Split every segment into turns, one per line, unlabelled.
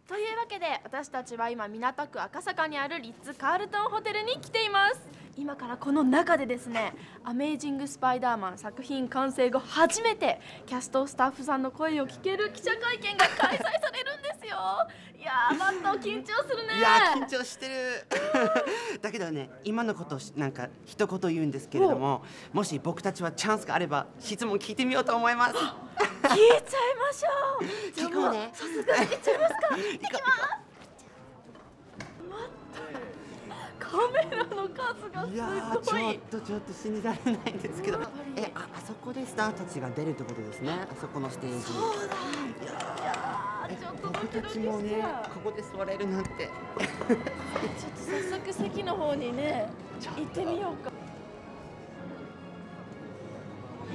というわけで私たちは今港区赤坂にあるリッツ・カールトンホテルに来ています。今からこの中でですね、アメイジング・スパイダーマン作品完成後初めてキャストスタッフさんの声を聞ける記者会見が開催されるんですよ。いやー、マット緊張するね。
いやー緊張してるだけどね、今のことをなんか一言言うんですけれども、もし僕たちはチャンスがあれば質問聞いてみようと思います。
聞いちゃいましょう。
聞こうね。
早速行っちゃいますか。行きます。カメラの数がすごい。
いやーちょっと信じられないんですけど、あそこでスターたちが出るってことですね。あそこのステージ。
そうだ。いやー、ちょっとドキドキした。
僕たちもね、ここで座れるなんて。
ちょっと早速席の方にね、行ってみようか。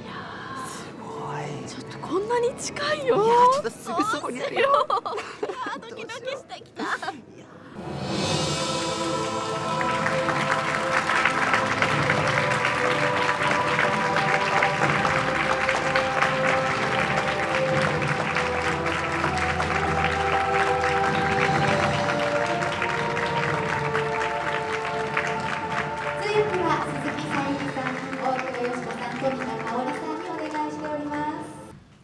いやー、
すごい。
ちょっとこんなに近いよ。
いやー、ちょっとすぐそこにあるよ。
いやー、ドキドキしてきた。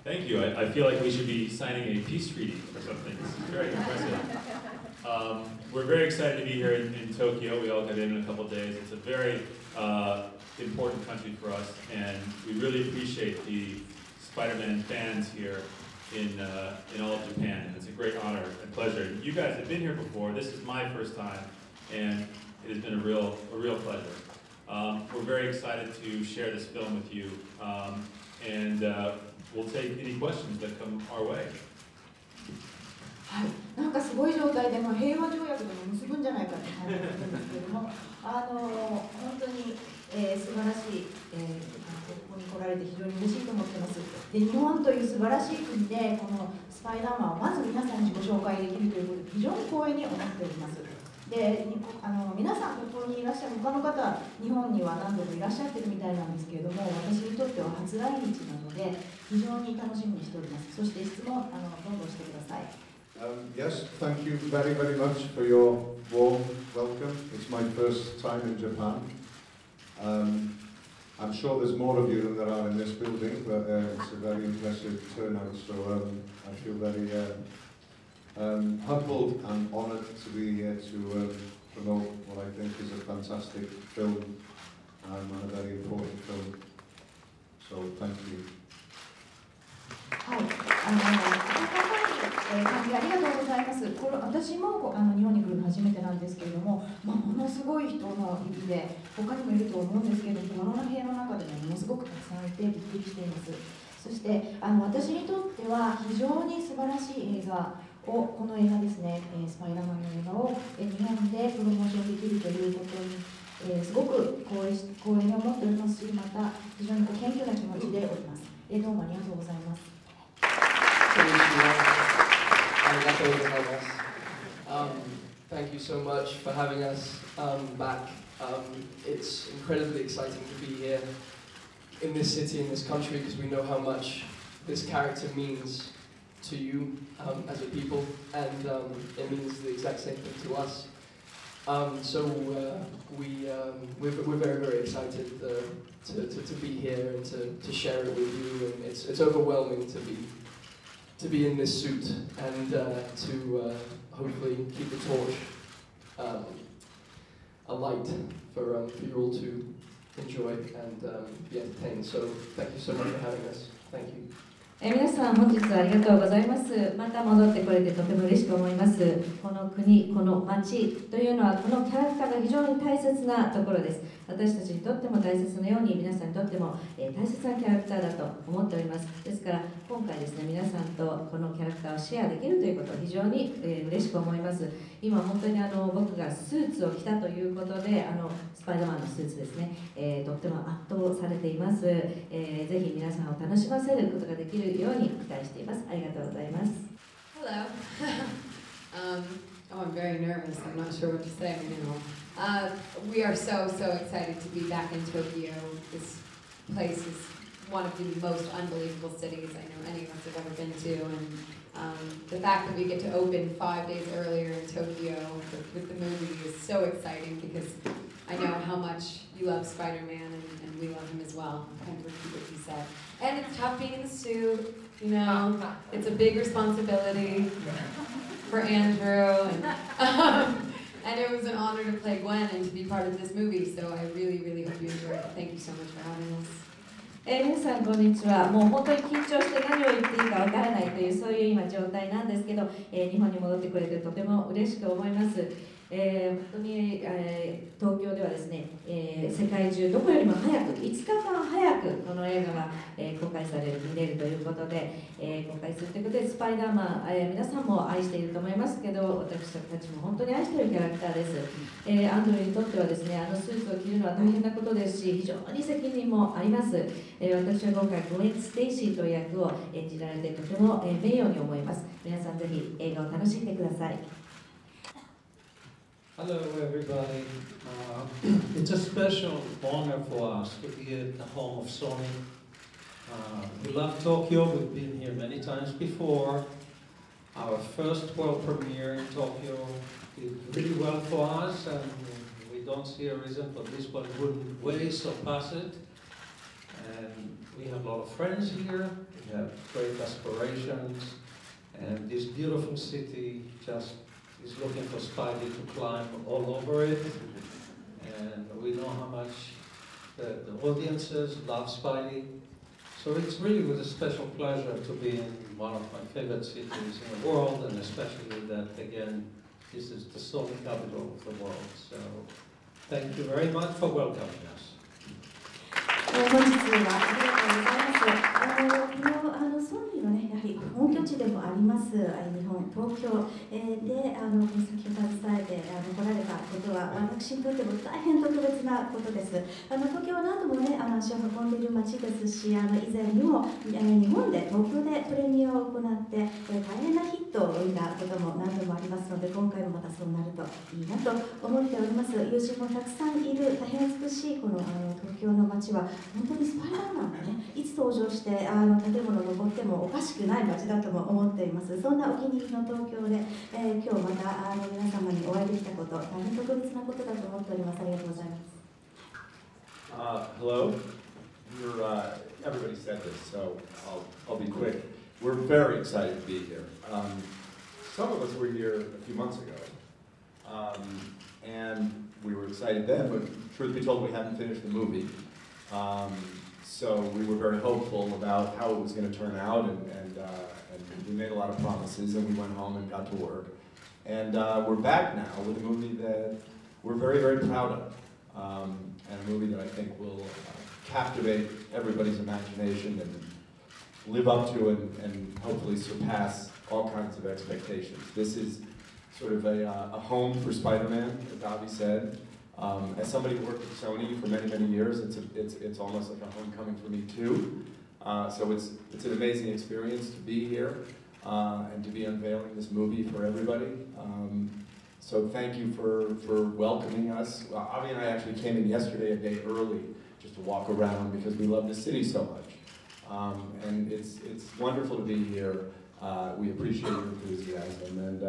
Thank you. I feel like we should be signing a peace treaty or something. This is very impressive. We're very excited to be here in Tokyo. We all got in a couple of days. It's a very important country for us, and we really appreciate the Spider-Man fans here in all of Japan. It's a great honor and pleasure. You guys have been here before. This is my first time, and it has been a real pleasure. We're very excited to share this film with you, and we'll take any questions that come our way.
はい、なんかすごい状態で、平和条約でも結ぶんじゃないかって感じがするんですけれども、本当に、素晴らしい、ここに来られて非常に嬉しいと思ってます。で、日本という素晴らしい国で、このスパイダーマンをまず皆さんにご紹介できるということで、非常に光栄に思っております。で、皆さんここにいらっしゃる他の方は日本には何度もいらっしゃってるみたいなんですけれども、私にとっては初来日なので非常に楽しみにしております。そして質問どんどんしてください。
Yes, thank you very, very much for your warm welcome. It's my first time in Japan. I'm sure there's more of you than there are in this building, but it's a very impressive turnout, so I feel very humbled and honoured to be here to promote what I think is a fantastic film and a very important film. So thank you.
はい、ありがとうございます。私も日本に来るの初めてなんですけれども、ものすごい人の日々で他にもいると思うんですけれども、この部屋の中でものすごくたくさんいてびっくりしています。そして私にとっては非常に素晴らしい映画を、この映画ですね、スパイダーマンの映画を日本でプロモーションできるということに、すごく光栄に思っておりますし、また非常に謙虚な気持ちでおります。どうもありがとうございます。
Thank you so much for having us back. It's incredibly exciting to be here in this city, in this country, because we know how much this character means to you as a people, and it means the exact same thing to us. We're very, very excited to be here and to share it with you, and it's overwhelming to be in this suit and to hopefully keep the torch alight for you all to enjoy and be entertained. So thank you so much for having us. Thank you.
皆さん本日はありがとうございます。また戻ってこれてとても嬉しく思います。この国、この町というのはこのキャラクターが非常に大切なところです。私たちにとっても大切なように皆さんにとっても大切なキャラクターだと思っております。ですから今回ですね、皆さんとこのキャラクターをシェアできるということを非常に嬉しく思います。今本当に僕がスーツを着たということでスパイダーマンのスーツですね、とっても圧倒されています。ぜひ皆さんを楽しませることができるように期待しています。ありがとうございます。
Hello. I'm very nervous. I'm not sure what to say now. We are so excited to be back in Tokyo. This place is one of the most unbelievable cities I know any of us have ever been to, and the fact that we get to open 5 days earlier in Tokyo with the movie is so exciting because I know how much you love Spider-Man and we love him as well. I can't repeat what he said. And it's tough being in the suit, you know, it's a big responsibility for Andrew, and it was an honor to play Gwen and to be part of this movie, so I really, really hope you enjoyed it. Thank you so much for having us.
皆さんこんにちは。もう本当に緊張して何を言っていいかわからないというそういう今状態なんですけど、日本に戻ってくれてとても嬉しく思います。本当に、東京ではですね、世界中どこよりも早く5日間早くこの映画が、公開される見れるということで、公開するということでスパイダーマン、皆さんも愛していると思いますけど私たちも本当に愛しているキャラクターです。アンドリューにとってはですねスーツを着るのは大変なことですし非常に責任もあります。私は今回グレン・ステイシーという役を演じられてとても名誉に思います。皆さんぜひ映画を楽しんでください。
Hello everybody. It's a special honor for us to be at the home of Sony. We love Tokyo. We've been here many times before. Our first world premiere in Tokyo did really well for us, and we don't see a reason for this one wouldn't way surpass it. And we have a lot of friends here. We have great aspirations, and this beautiful city just is looking for Spidey to climb all over it, and we know how much the audiences love Spidey. So it's really with a special pleasure to be in one of my favorite cities in the world, and especially that, again, this is the Sony capital of the world. So thank you very much for welcoming us.
本日はありがとうございます。ソニーのね、やはり本拠地でもあります日本、東京で先ほど携えて来られたことは私にとっても大変特別なことです。東京は何度もね足を運んでいる街ですし、以前にも日本で東京でプレミアを行って大変なヒットを生んだことも何度もありますので、今回もまたそうなるといいなと思っております。友人もたくさんいる大変美しいこの東京の街は本当にスパイダーマンがねいつ登場して建物を登ってもおかしくない街だとも思っています。そんなお気に入りの東京で、今日また皆様にお会いできたこと大変特別なことだと思っております。ありがとうございます。
Hello. Everybody said this, so I'll be quick. We're very excited to be here. Some of us were here a few months ago, and we were excited then, but truth be told, we hadn't finished the movie. So we were very hopeful about how it was going to turn out, and we made a lot of promises, and we went home and got to work. And we're back now with a movie that we're very, very proud of, and a movie that I think will captivate everybody's imagination and live up to and hopefully surpass all kinds of expectations. This is sort of a home for Spider-Man, as Avi said. As somebody who worked at Sony for many, many years, it's almost like a homecoming for me too. So it's an amazing experience to be here and to be unveiling this movie for everybody. So thank you for welcoming us. Avi and I actually came in yesterday a day early just to walk around because we love the city so much. And it's wonderful to be here. We appreciate your enthusiasm and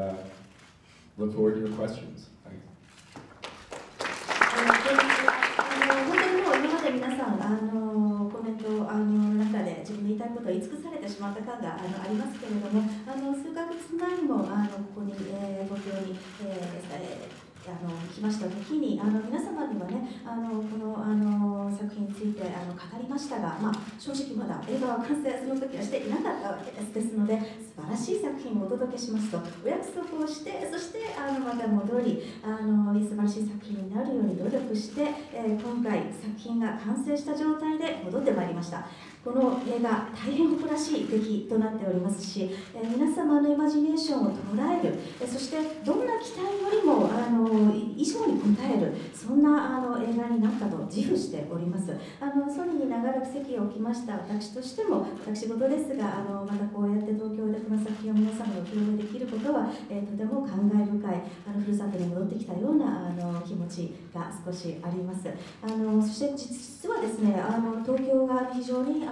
look forward to your questions. Thanks.
本当にもう今まで皆さんコメントの中で自分の言いたいことを言い尽くされてしまった感がありますけれども数ヶ月前もここに東京に来ました時に皆様にはねこの作品について語りましたが、正直まだ映画は完成その時はしていなかったわけです。ですので素晴らしい作品をお届けしますとお約束をしてそしてまた戻り素晴らしい作品になるように努力して今回作品が完成した状態で戻ってまいりました。この映画大変誇らしい出来となっておりますし皆様のイマジネーションを捉えるそしてどんな期待よりも以上に応えるそんな映画になったと自負しております。ソニーに長らく席を置きました私としても私事ですがまたこうやって東京でこの作品を皆様にお披露目できることは、とても感慨深い、ふるさとに戻ってきたような気持ちが少しあります。そして実はですね、東京が非常に大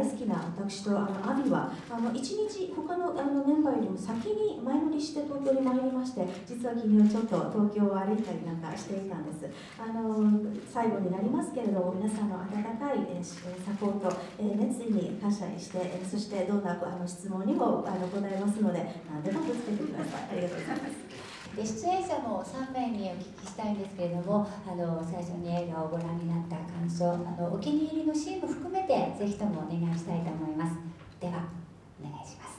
好きな私とアビは1日他のメンバーよりも先に前乗りして東京に参りまして、実は昨日ちょっと東京を歩いたりなんかしていたんです。最後になりますけれども、皆さんの温かいサポート、熱意に感謝して、そしてどんな質問にも答えますので、何でもぶつけてください。ありがとうございます。
で出演者も3名にお聞きしたいんですけれども、最初に映画をご覧になった感想、お気に入りのシーンも含めてぜひともお願いしたいと思います。ではお願いします。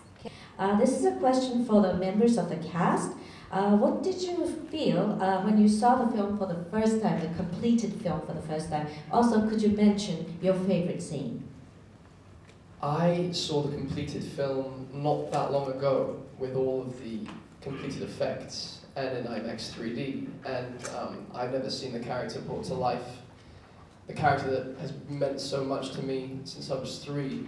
This is a question for the members of the cast. What did you feel when you saw the film for the first time, the completed film for the first time? Also, could you mention your favorite scene?
I saw the completed film not that long ago with all of the completed effects and in IMAX 3D, and I've never seen the character brought to life. The character that has meant so much to me since I was 3,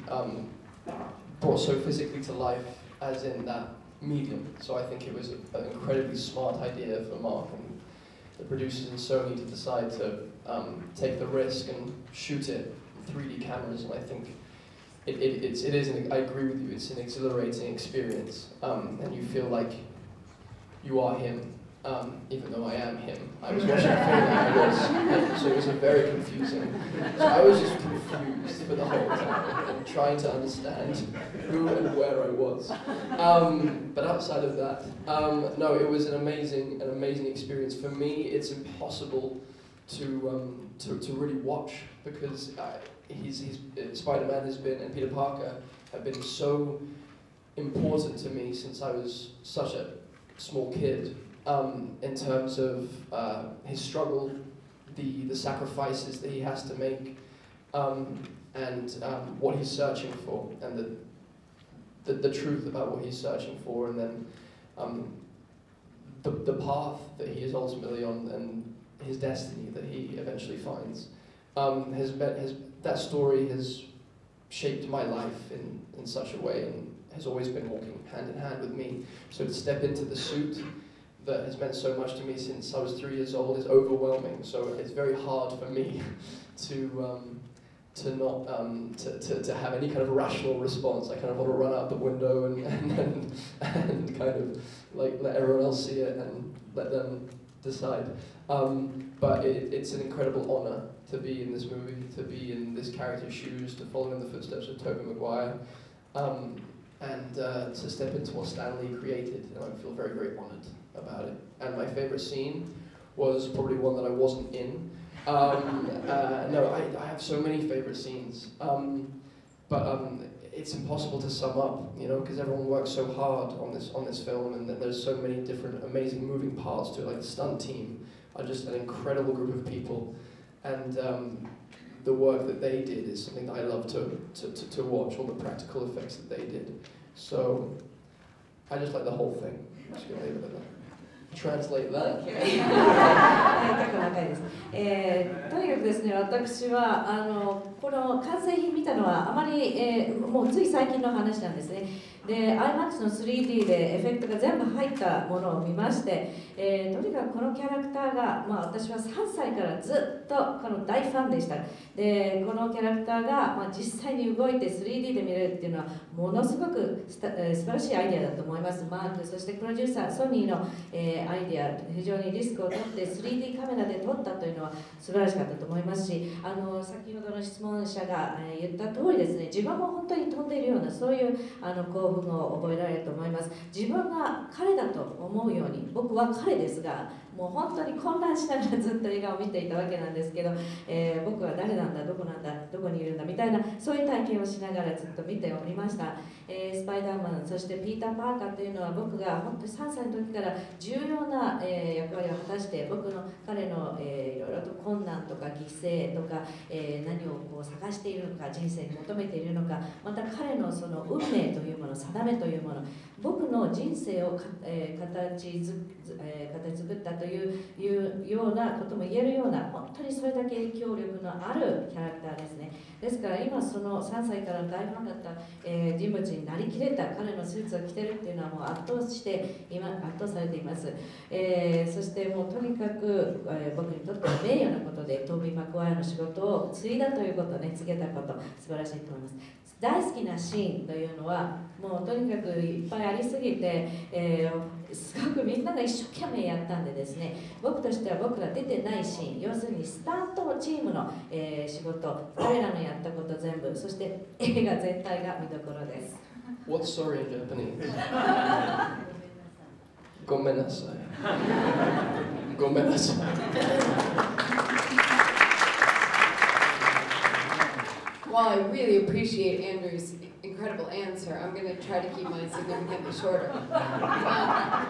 brought so physically to life as in that medium. So I think it was an incredibly smart idea for Marc and the producers in Sony to decide to take the risk and shoot it with 3D cameras, and I think I agree with you, it's an exhilarating experience, and you feel like you are him, even though I am him. I was watching a film that I was, so it was very confusing. So I was just confused for the whole time and trying to understand who and where I was. But outside of that, no, it was an amazing experience. For me, it's impossible to really watch because Spider-Man has been, and Peter Parker have been so important to me since I was such a small kid, in terms of his struggle, the sacrifices that he has to make, and what he's searching for, and the truth about what he's searching for, and then the path that he is ultimately on, and his destiny that he eventually finds. That story has shaped my life in such a way, and has always been walking hand in hand with me. So to step into the suit that has meant so much to me since I was 3 years old is overwhelming. So it's very hard for me to have any kind of rational response. I kind of want to run out the window and kind of like let everyone else see it and let them decide. But it's an incredible honor to be in this movie, to be in this character's shoes, to follow in the footsteps of Tobey Maguire. And to step into what Stan Lee created, and I feel very, very honoured about it. And my favourite scene was probably one that I wasn't in. No, I have so many favourite scenes, but it's impossible to sum up, you know, because everyone works so hard on this film, and there's so many different amazing moving parts to it. Like the stunt team are just an incredible group of people, and the work that they did is something that I love to watch, all the practical effects that they did. So I just like the whole thing. I'm just going to leave it at that. Translate that.
結構長いです。とにかくですね、私はこの完成品見たのはあまり、もうつい最近の話なんですね。で、IMAX の 3D でエフェクトが全部入ったものを見まして、とにかくこのキャラクターが、私は3歳からずっとこの大ファンでした。で、このキャラクターが、実際に動いて 3D で見れるっていうのはものすごく素晴らしいアイデアだと思います。マーク、そしてプロデューサー、ソニーの、アイデア、非常にリスクを取って 3D カメラで撮ったというのは素晴らしかったと思いますし、先ほどの質問者が言った通りですね、自分も本当に飛んでいるようなそういう興奮を覚えられると思います。自分が彼だと思うように、僕は彼ですが、もう本当に混乱しながらずっと映画を見ていたわけなんですけど、僕は誰なんだ、どこなんだ、どこにいるんだみたいなそういう体験をしながらずっと見ておりました。スパイダーマン、そしてピーター・パーカーというのは僕が本当に3歳の時から重要な、役割を果たして、彼の、いろいろと困難とか犠牲とか、何をこう探しているのか、人生に求めているのか、また彼のその運命というもの、定めというもの、僕の人生を形作ったというようなことも言えるような、本当にそれだけ影響力のあるキャラクターですね。ですから今その3歳から大ファンだった、人物になりきれた彼のスーツを着てるっていうのはもう圧倒されています。そしてもうとにかく、僕にとっては名誉なことでトービー・マクワイアの仕事を継いだということね、継げたこと素晴らしいと思います。大好きなシーンというのはもうとにかくいっぱいありすぎて、すごくみんなが一生懸命やったんでですね、僕としては僕ら出てないシーン、要するにスタントチームの、仕事、彼らのやったこと全部、そして映画全体が見どころです。
What's sorry in Japanese? ごめんなさい。ごめんなさい。
While I really appreciate Andrew's incredible answer, I'm going to try to keep mine significantly shorter,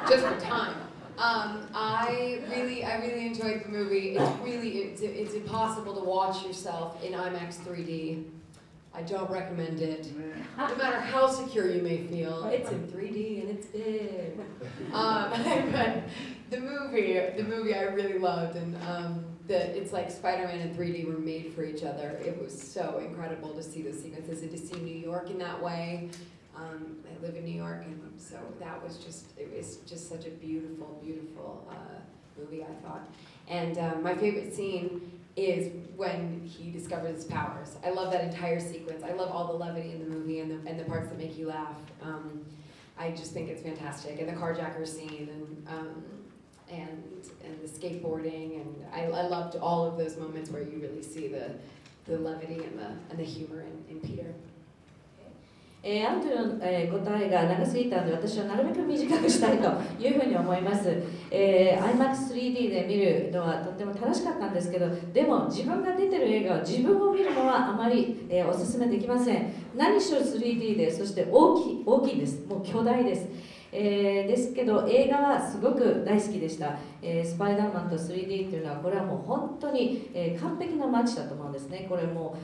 just for time. I really enjoyed the movie. It's impossible to watch yourself in IMAX 3D. I don't recommend it. No matter how secure you may feel, it's in 3D and it's big. But the movie I really loved, and it's like Spider-Man and 3D were made for each other. It was so incredible to see those sequences and to see New York in that way. I live in New York, and so it was just such a beautiful movie, I thought. And my favorite scene is when he discovers his powers. I love that entire sequence. I love all the levity in the movie and the parts that make you laugh. I just think it's fantastic. And the carjacker scene and the skateboarding, and I loved all of those moments where you really see the levity and the humor in Peter.
アンドゥの、答えが長すぎたので私はなるべく短くしたいというふうに思います。IMAX3D で見るのはとっても楽しかったんですけど、でも自分が出てる映画を自分を見るのはあまり、おすすめできません。何しろ 3D で、そして大きいです。もう巨大です。ですけど映画はすごく大好きでした。スパイダーマンと 3D というのはこれはもう本当に、完璧なマッチだと思うんですね。これも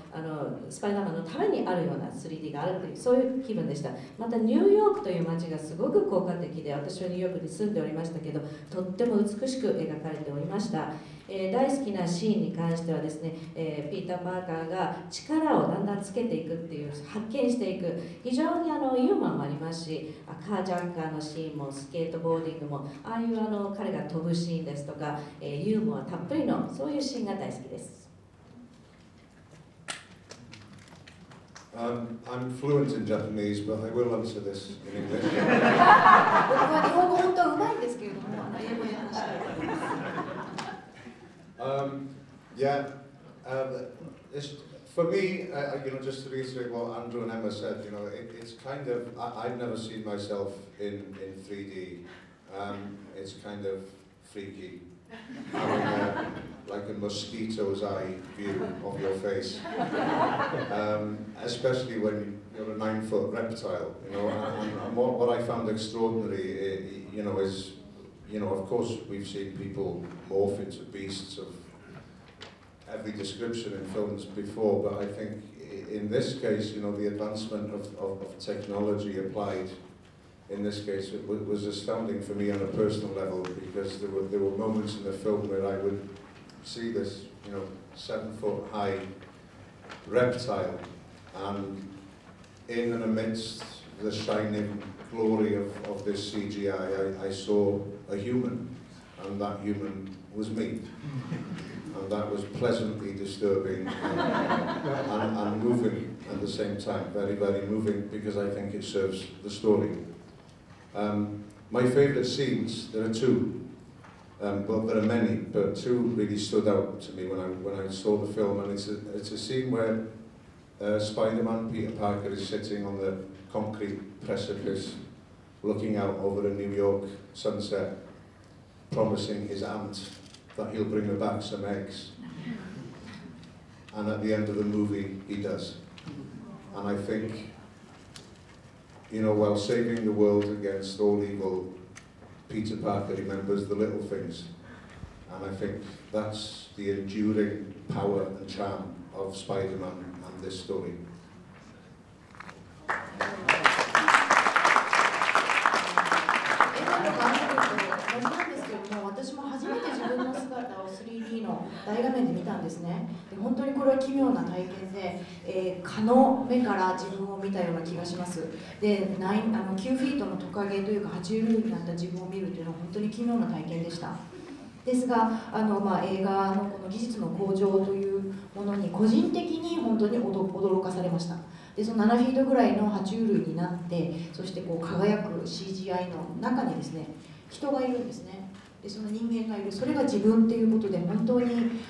スパイダーマンのためにあるような 3D があるというそういう気分でした。またニューヨークという街がすごく効果的で、私はニューヨークに住んでおりましたけど、とっても美しく描かれておりました。大好きなシーンに関してはですね、ピーター・パーカーが力をだんだんつけていくっていう発見していく非常にユーモアもありますし、カージャンカーのシーンもスケートボーディングもああいう彼が飛ぶシーンですとか、ユーモアたっぷりのそういうシーンが大好きです。
I'm fluent in Japanese, but I will answer this in English.
僕は日本語本当はうまいんですけれども、英語で話したいと思います。
For me, just to reiterate what Andrew and Emma said, it's kind of, I've never seen myself in 3D. It's kind of freaky, having like a mosquito's eye view of your face, especially when you're a 9-foot reptile, and what I found extraordinary, is, of course we've seen people morph into beasts of every description in films before, but I think in this case, the advancement of technology applied in this case was astounding for me on a personal level, because there were moments in the film where I would see this, 7-foot high reptile, and in and amidst the shining glory of this CGI, I saw a human, and that human was me. And that was pleasantly disturbing and moving at the same time. Very, very moving, because I think it serves the story. My favourite scenes, there are two. Well, there are many, but two really stood out to me when I saw the film. And it's a scene where Spider-Man, Peter Parker, is sitting on the concrete precipice, looking out over a New York sunset, promising his aunt that he'll bring her back some eggs. And at the end of the movie, he does. And I think, while saving the world against all evil, Peter Parker remembers the little things. And I think that's the enduring power and charm of Spider-Man and this story.
大画面で見たんですね。で本当にこれは奇妙な体験で、蚊の目から自分を見たような気がします。で9フィートのトカゲというか爬虫類になった自分を見るというのは本当に奇妙な体験でした。ですが映画のこの技術の向上というものに個人的に本当に驚かされました。でその7フィートぐらいの爬虫類になって、そしてこう輝く CGI の中にですね、人がいるんですね。でその人間がいる、それが自分っていうことで本当に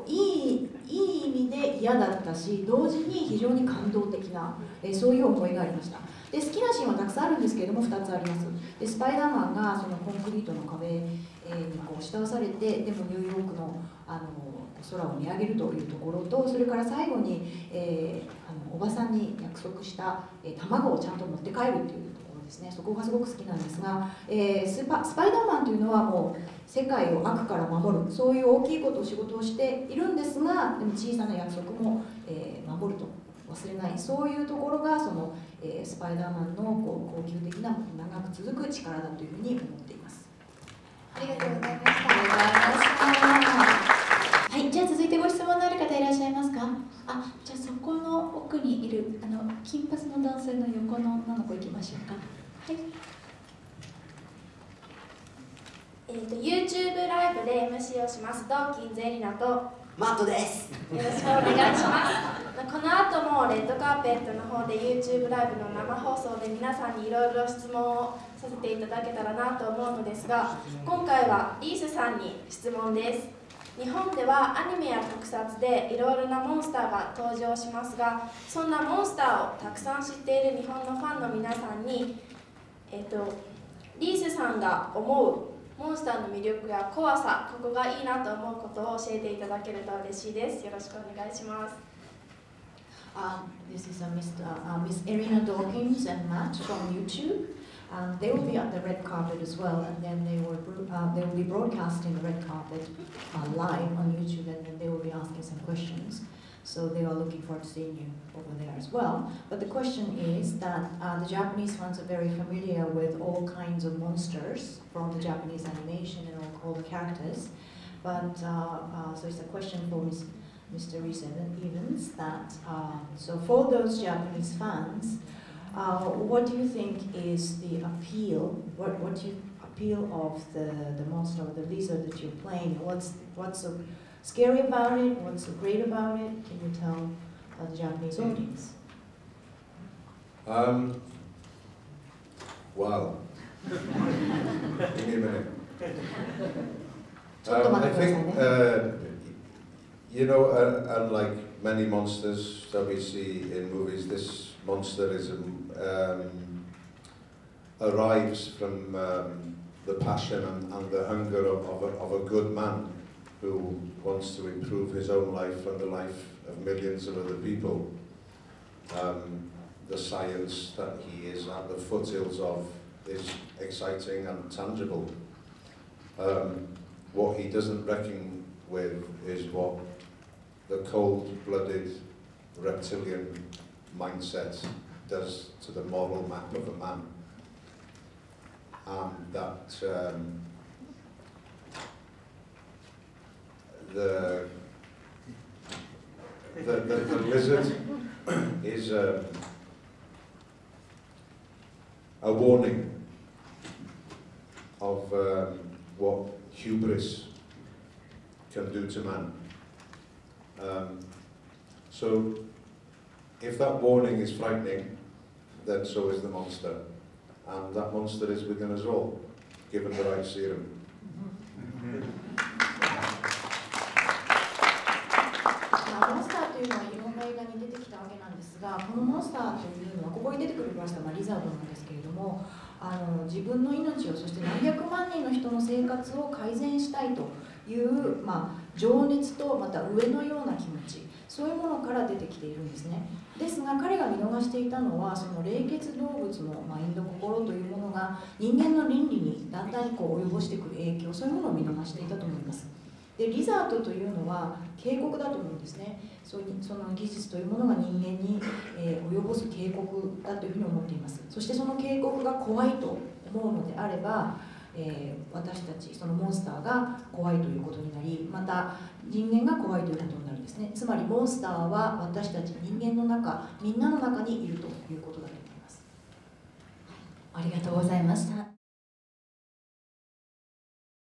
いい意味で嫌だったし、同時に非常に感動的な、そういう思いがありました。で好きなシーンはたくさんあるんですけれども、2つあります。でスパイダーマンがそのコンクリートの壁にこう下押されて、でもニューヨークの空を見上げるというところと、それから最後に、おばさんに約束した、卵をちゃんと持って帰るというところですね。そこがすごく好きなんですが、スパイダーマンというのはもう世界を悪から守る、そういう大きいことを仕事をしているんですが、でも小さな約束も、守ると忘れない、そういうところがその、スパイダーマンのこう恒久的な長く続く力だというふうに思っています。
ありがとうございました。はい、じゃあ続いてご質問のある方いらっしゃいますか。じゃあそこの奥にいる金髪の男性の横の女の子行きましょうか。はい。
YouTube ライブで MC をしますドーキンズエリナと
マットです。
よろしくお願いします。この後もレッドカーペットの方で YouTube ライブの生放送で皆さんにいろいろ質問をさせていただけたらなと思うのですが、今回はリースさんに質問です。日本ではアニメや特撮でいろいろなモンスターが登場しますが、そんなモンスターをたくさん知っている日本のファンの皆さんに、リースさんが思うモンスターの魅力や怖さ、ここがいいなと思うことを教えていただけると嬉しいです。よろしくお願いします。
This is Miss Erina, Dawkins and Matt from YouTube. They will be at the red carpet as well, and then they will be broadcasting the red carpet live on YouTube, and then they will be asking some questions. So they are looking forward to seeing you over there as well. But the question is that the Japanese fans are very familiar with all kinds of monsters from the Japanese animation and all the characters. But so it's a question for Mr. Rhys Ifans that so for those Japanese fans, what do you think is the appeal? What you appeal of the monster, the lizard that you're playing? What's so scary about it? What's so great about it? Can you tell the Japanese audience?
Well, give me a minute. I think, unlike many monsters that we see in movies, this monster is arrives from the passion and the hunger of a good man who wants to improve his own life and the life of millions of other people. The science that he is at the foothills of is exciting and tangible. What he doesn't reckon with is what the cold-blooded reptilian mindset does to the moral map of a man. And that the lizard is a warning of what hubris can do to man. So if that warning is frightening, then so is the monster. And that monster is within us all, given the right serum.
モンスターというのはいろんな映画に出てきたわけなんですが、このモンスターというのはここに出てくるましたリザードなんですけれども、自分の命をそして何百万人の人の生活を改善したいという、情熱とまた上のような気持ち、そういうものから出てきているんですね。ですが彼が見逃していたのは、その冷血動物のマインド、心というものが人間の倫理にだんだん及ぼしてくる影響、そういうものを見逃していたと思います。でリザードというのは警告だと思うんですね。その技術というものが人間に、及ぼす警告だというふうに思っています。そしてその警告が怖いと思うのであれば、私たちそのモンスターが怖いということになり、また人間が怖いということになるんですね。つまりモンスターは私たち人間の中、みんなの中にいるということだと思います。
ありがとうございました。